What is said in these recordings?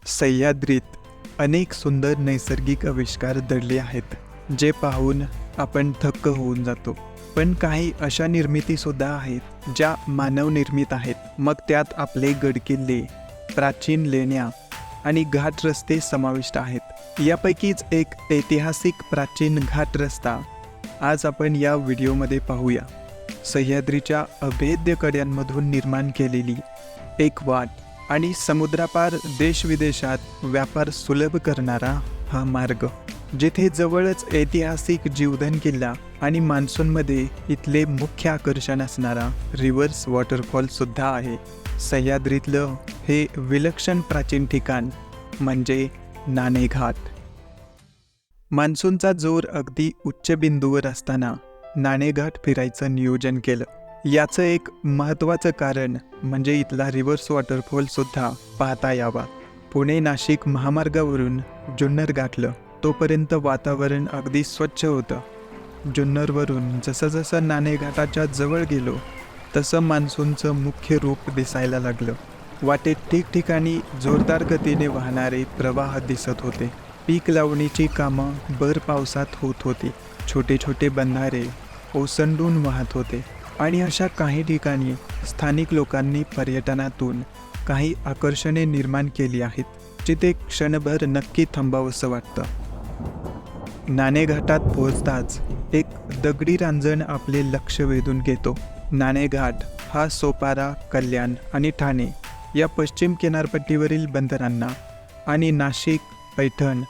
सह्याद्रीत अनेक सुंदर नैसर्गिक आविष्कार दडले आहेत, जे पाहून आपण थक्क होऊन जातो. पण काही अशा निर्मितीसुद्धा आहेत, ज्या मानवनिर्मित आहेत. मग त्यात आपले गडकिल्ले, प्राचीन लेण्या आणि घाट रस्ते समाविष्ट आहेत. यापैकीच एक ऐतिहासिक प्राचीन घाट रस्ता आज आपण या व्हिडिओमध्ये पाहूया. सह्याद्रीच्या अभेद्य कड्यांमधून निर्माण केलेली एक वाट आणि समुद्रापार देशविदेशात व्यापार सुलभ करणारा हा मार्ग, जिथे जवळच ऐतिहासिक जीवधन किल्ला आणि मान्सूनमध्ये इथले मुख्य आकर्षण असणारा रिव्हर्स वॉटरफॉल सुद्धा आहे. सह्याद्रीतलं हे विलक्षण प्राचीन ठिकाण म्हणजे नाणेघाट. मान्सूनचा जोर अगदी उच्च बिंदूवर असताना नाणेघाट फिरायचं नियोजन केलं. याचं एक महत्त्वाचं कारण म्हणजे इथला रिव्हर्स वॉटरफॉल सुद्धा पाहता यावा. पुणे नाशिक महामार्गावरून जुन्नर गाठलं तोपर्यंत वातावरण अगदी स्वच्छ होतं. जुन्नरवरून जसं नाणेघाटाच्या जवळ गेलो तसं मान्सूनचं मुख्य रूप दिसायला लागलं. वाटेत ठिकठिकाणी जोरदार गतीने वाहणारे प्रवाह दिसत होते. पीक लावणीची कामं भर पावसात होत होती. छोटे छोटे बंधारे ओसंडून वाहत होते आणि अशा काही ठिकाणी स्थानिक लोकांनी पर्यटनातून काही आकर्षणे निर्माण केली आहेत, जिथे क्षणभर नक्की थांबावंसं वाटतं. नाणेघाटात पोहोचताच एक दगडी रांजण आपले लक्ष वेधून घेतो. नाणेघाट हा सोपारा, कल्याण आणि ठाणे या पश्चिम किनारपट्टीवरील बंदरांना आणि नाशिक, पैठण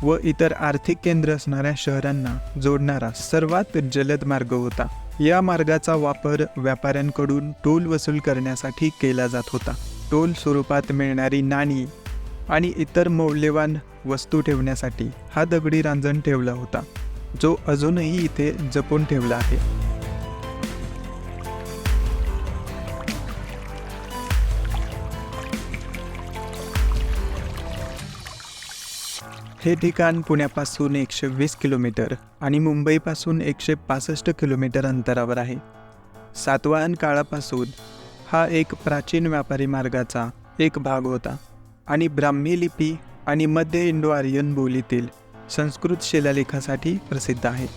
व इतर आर्थिक केंद्र असणाऱ्या शहरांना जोडणारा सर्वात जलद मार्ग होता. या मार्गाचा वापर व्यापाऱ्यांकडून टोल वसूल करण्यासाठी केला जात होता. टोल स्वरूपात मिळणारी नाणी आणि इतर मौल्यवान वस्तू ठेवण्यासाठी हा दगडी रांजण ठेवला होता, जो अजूनही इथे जपून ठेवला आहे. हे ठिकाण पुण्यापासून 120 किलोमीटर आणि मुंबईपासून 165 किलोमीटर अंतरावर आहे. सातवाहन काळापासून हा एक प्राचीन व्यापारी मार्गाचा एक भाग होता आणि ब्राह्मी लिपी आणि मध्य इंडो आर्यन बोलीतील संस्कृत शिलालेखासाठी प्रसिद्ध आहे.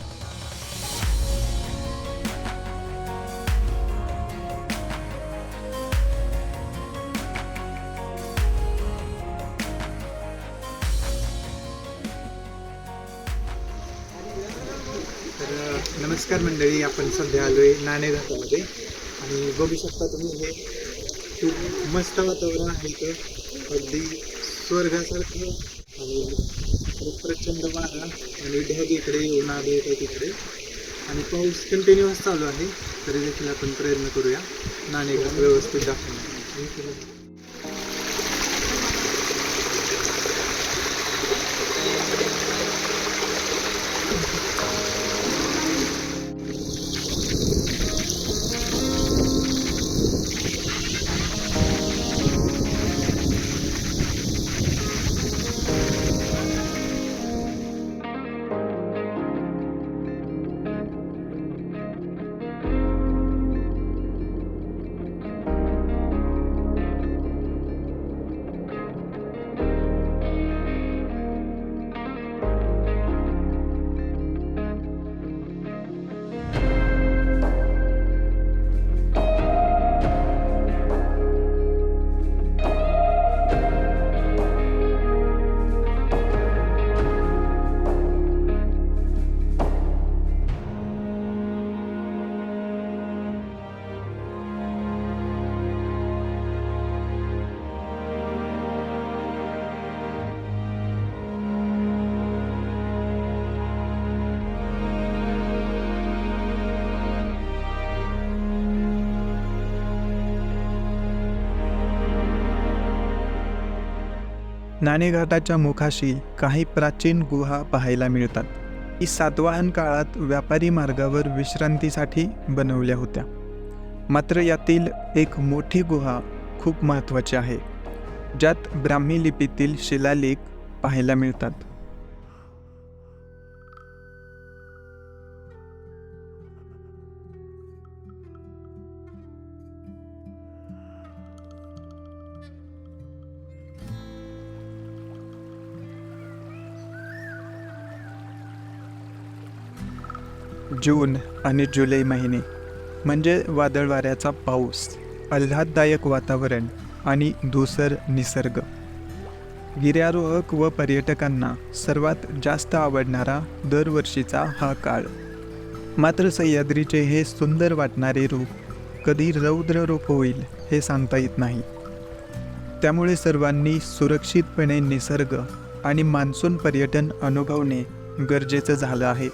तर नमस्कार मंडळी, आपण सध्या आलोय नाणेघाटामध्ये आणि बघू शकता तुम्ही, हे खूप मस्त वातावरण आहे इथं, अगदी स्वर्गासारखं. आणि खूप प्रचंड वारा आणि ढग इकडे येऊन आले येतात इकडे, आणि पाऊस कंटिन्युअस चालू आहे. तरी देखील आपण प्रयत्न करूया नाणेघाट व्यवस्थित दाखवण्याचा. नाणेघाटाच्या मुखाशी काही प्राचीन गुहा पाहायला मिळतात. ही सातवाहन काळात व्यापारी मार्गावर विश्रांतीसाठी बनवल्या होत्या. मात्र यातील एक मोठी गुहा खूप महत्त्वाची आहे, ज्यात ब्राह्मी लिपीतील शिलालेख पाहायला मिळतात. जून आणि जुलै महिने म्हणजे वादळ वाऱ्याचा पाऊस, आल्हाददायक वातावरण आणि धूसर निसर्ग. गिर्यारोहक व पर्यटकांना सर्वात जास्त आवडणारा दरवर्षीचा हा काळ. मात्र सह्याद्रीचे हे सुंदर वाटणारे रूप कधी रौद्र रूप होईल हे सांगता येत नाही. त्यामुळे सर्वांनी सुरक्षितपणे निसर्ग आणि मान्सून पर्यटन अनुभवणे गरजेचं झालं आहे.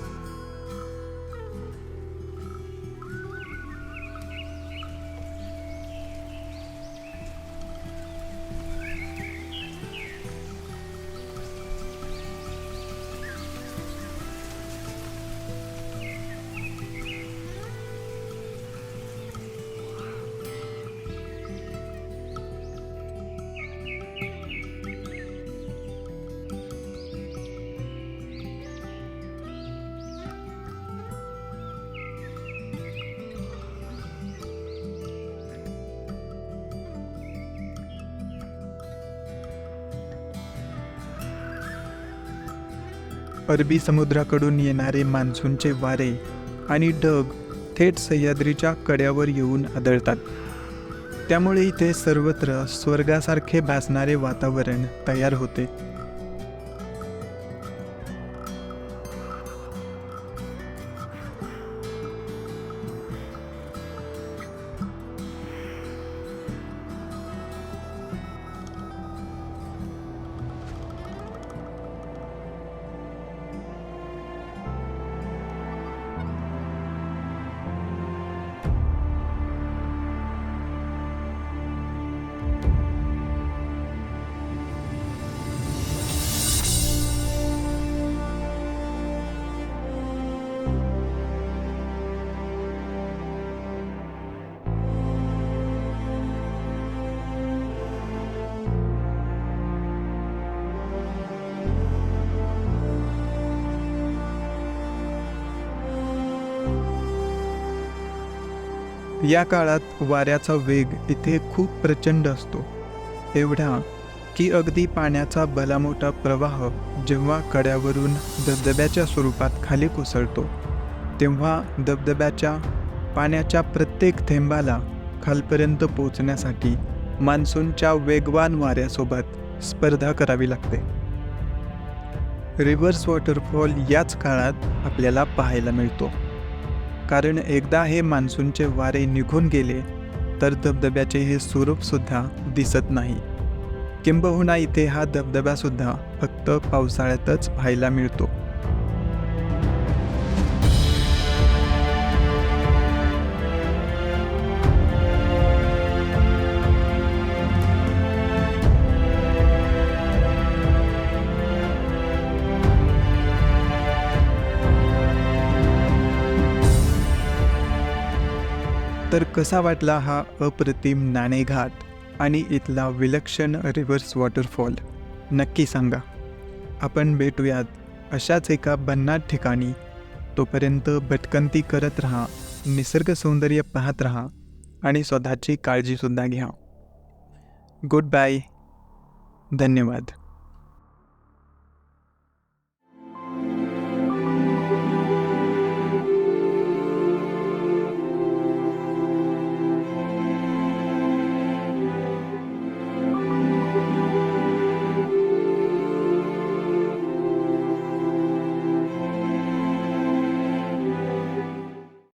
अरबी समुद्राकडून येणारे मान्सूनचे वारे आणि ढग थेट सह्याद्रीच्या कड्यावर येऊन आदळतात. त्यामुळे इथे सर्वत्र स्वर्गासारखे भासणारे वातावरण तयार होते. या काळात वाऱ्याचा वेग इथे खूप प्रचंड असतो, एवढा की अगदी पाण्याचा भलामोठा प्रवाह जेव्हा कड्यावरून धबधब्याच्या स्वरूपात खाली कोसळतो, तेव्हा धबधब्याच्या पाण्याच्या प्रत्येक थेंबाला खालपर्यंत पोहोचण्यासाठी मान्सूनच्या वेगवान वाऱ्यासोबत स्पर्धा करावी लागते. रिव्हर्स वॉटरफॉल याच काळात आपल्याला पाहायला मिळतो, कारण एकदा हे मान्सूनचे वारे निघून गेले तर धबधब्याचे हे स्वरूपसुद्धा दिसत नाही. किंबहुना इथे हा धबधबासुद्धा फक्त पावसाळ्यातच पाहायला मिळतो. तर कसा वाटला हा अप्रतिम नाणेघाट आणि इथला विलक्षण रिव्हर्स वॉटरफॉल? नक्की सांगा. आपण भेटूयात अशाच एका भन्नाट ठिकाणी. तोपर्यंत भटकंती करत राहा, निसर्ग सौंदर्य पाहत राहा आणि स्वतःची काळजीसुद्धा घ्या. Goodbye. धन्यवाद.